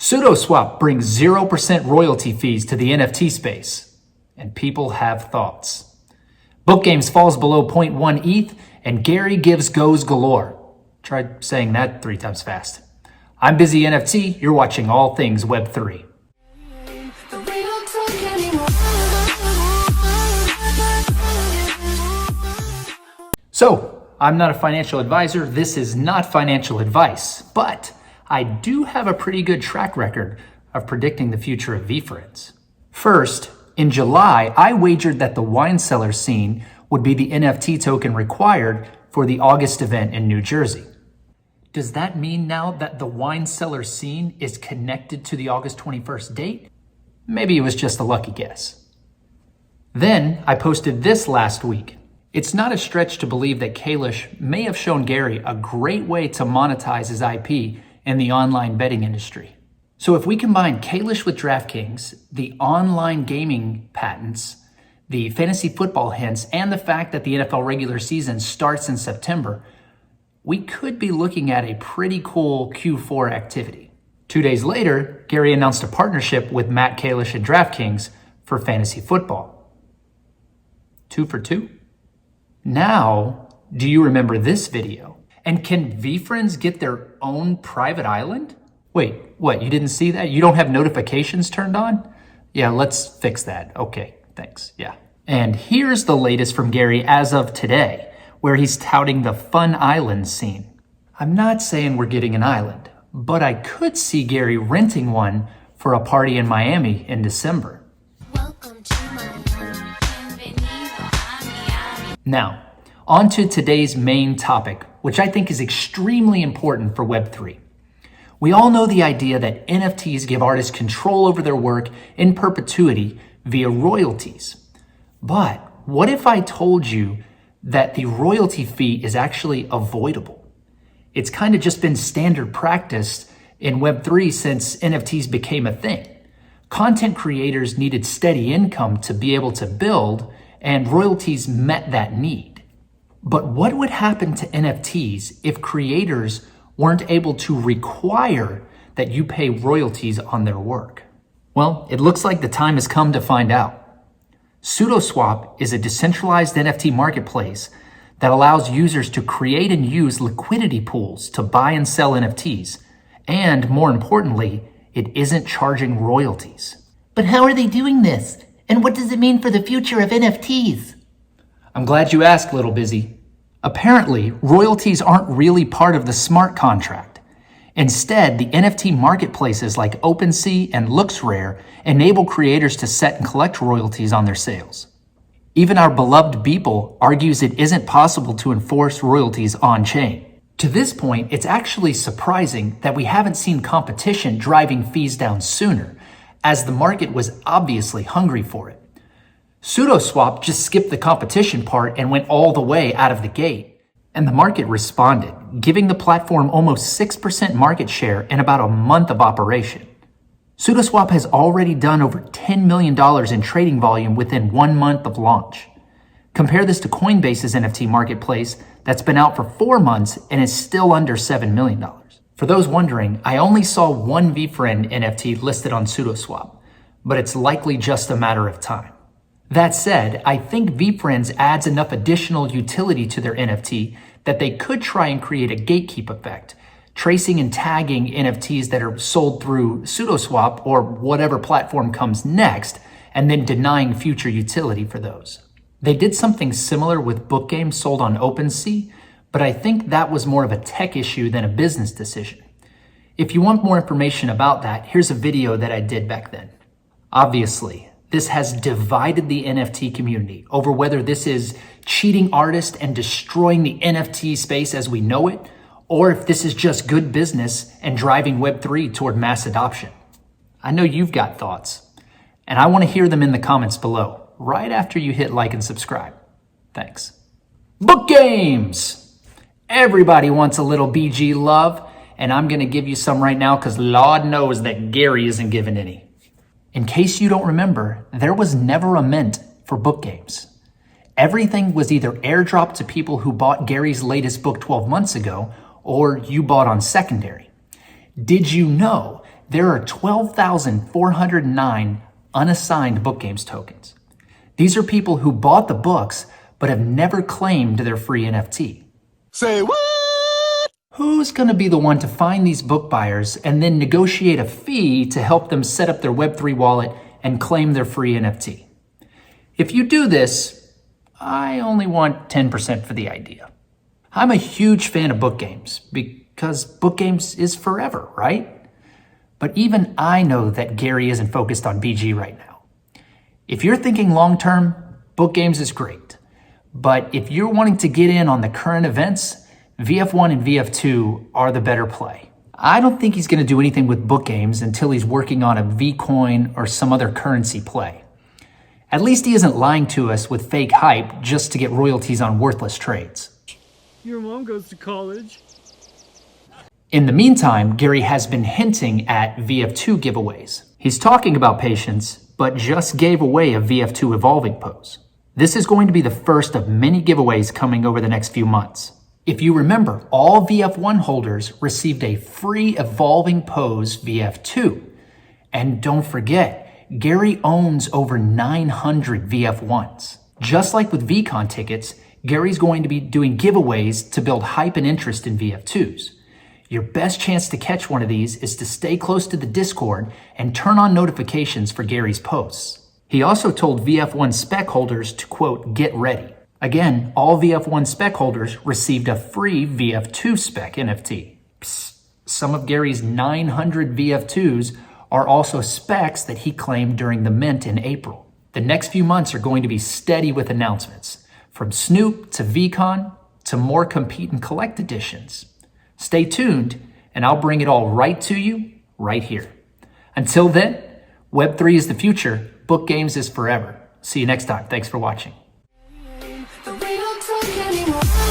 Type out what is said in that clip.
SudoSwap brings 0% royalty fees to the NFT space, and people have thoughts. BookGames falls below 0.1 ETH, and Gary gives goes galore. Try saying that 3 times fast. I'm Busy NFT, you're watching all things Web3. So, I'm not a financial advisor, this is not financial advice, but I do have a pretty good track record of predicting the future of VeeFriends. First, in July, I wagered that the wine cellar scene would be the NFT token required for the August event in New Jersey. Does that mean now that the wine cellar scene is connected to the August 21st date? Maybe it was just a lucky guess. Then I posted this last week. It's not a stretch to believe that Kalish may have shown Gary a great way to monetize his IP in the online betting industry. So if we combine Kalish with DraftKings, the online gaming patents, the fantasy football hints, and the fact that the NFL regular season starts in September, we could be looking at a pretty cool Q4 activity. 2 days later, Gary announced a partnership with Matt Kalish and DraftKings for fantasy football. 2 for 2? Now, do you remember this video? And can VeeFriends get their own private island? Wait, what, you didn't see that? You don't have notifications turned on? Yeah, let's fix that. Okay, thanks, yeah. And here's the latest from Gary as of today, where he's touting the Fun Island scene. I'm not saying we're getting an island, but I could see Gary renting one for a party in Miami in December. Welcome to my home. Bienvenido. Now, on to today's main topic, which I think is extremely important for Web3. We all know the idea that NFTs give artists control over their work in perpetuity via royalties. But what if I told you that the royalty fee is actually avoidable? It's kind of just been standard practice in Web3 since NFTs became a thing. Content creators needed steady income to be able to build, and royalties met that need. But what would happen to NFTs if creators weren't able to require that you pay royalties on their work? Well, it looks like the time has come to find out. SudoSwap is a decentralized NFT marketplace that allows users to create and use liquidity pools to buy and sell NFTs. And more importantly, it isn't charging royalties. But how are they doing this? And what does it mean for the future of NFTs? I'm glad you asked, Little Busy. Apparently, royalties aren't really part of the smart contract. Instead, the NFT marketplaces like OpenSea and LooksRare enable creators to set and collect royalties on their sales. Even our beloved Beeple argues it isn't possible to enforce royalties on-chain. To this point, it's actually surprising that we haven't seen competition driving fees down sooner, as the market was obviously hungry for it. SudoSwap just skipped the competition part and went all the way out of the gate. And the market responded, giving the platform almost 6% market share in about a month of operation. SudoSwap has already done over $10 million in trading volume within 1 month of launch. Compare this to Coinbase's NFT marketplace that's been out for 4 months and is still under $7 million. For those wondering, I only saw one VeeFriend NFT listed on SudoSwap, but it's likely just a matter of time. That said, I think VeeFriends adds enough additional utility to their NFT that they could try and create a gatekeep effect, tracing and tagging NFTs that are sold through SudoSwap or whatever platform comes next, and then denying future utility for those. They did something similar with BookGames sold on OpenSea, but I think that was more of a tech issue than a business decision. If you want more information about that, here's a video that I did back then. Obviously, this has divided the NFT community over whether this is cheating artists and destroying the NFT space as we know it, or if this is just good business and driving Web3 toward mass adoption. I know you've got thoughts, and I want to hear them in the comments below, right after you hit like and subscribe. Thanks. BookGames! Everybody wants a little BG love, and I'm going to give you some right now because Lord knows that Gary isn't giving any. In case you don't remember, there was never a mint for BookGames. Everything was either airdropped to people who bought Gary's latest book 12 months ago, or you bought on secondary. Did you know there are 12,409 unassigned BookGames tokens. These are people who bought the books but have never claimed their free NFT. Say what? Who's going to be the one to find these book buyers and then negotiate a fee to help them set up their Web3 wallet and claim their free NFT? If you do this, I only want 10% for the idea. I'm a huge fan of BookGames because BookGames is forever, right? But even I know that Gary isn't focused on BG right now. If you're thinking long-term, BookGames is great. But if you're wanting to get in on the current events, VF1 and VF2 are the better play. I don't think he's going to do anything with BookGames until he's working on a V-coin or some other currency play. At least he isn't lying to us with fake hype just to get royalties on worthless trades. Your mom goes to college. In the meantime, Gary has been hinting at VF2 giveaways. He's talking about patience, but just gave away a VF2 evolving pose. This is going to be the first of many giveaways coming over the next few months. If you remember, all VF1 holders received a free evolving pose VF2. And don't forget, Gary owns over 900 VF1s. Just like with VCon tickets, Gary's going to be doing giveaways to build hype and interest in VF2s. Your best chance to catch one of these is to stay close to the Discord and turn on notifications for Gary's posts. He also told VF1 spec holders to, quote, get ready. Again, all VF1 spec holders received a free VF2 spec NFT. Psst, some of Gary's 900 VF2s are also specs that he claimed during the mint in April. The next few months are going to be steady with announcements, from Snoop to VCon to more compete and collect editions. Stay tuned, and I'll bring it all right to you, right here. Until then, Web3 is the future, BookGames is forever. See you next time. Thanks for watching. We don't talk anymore.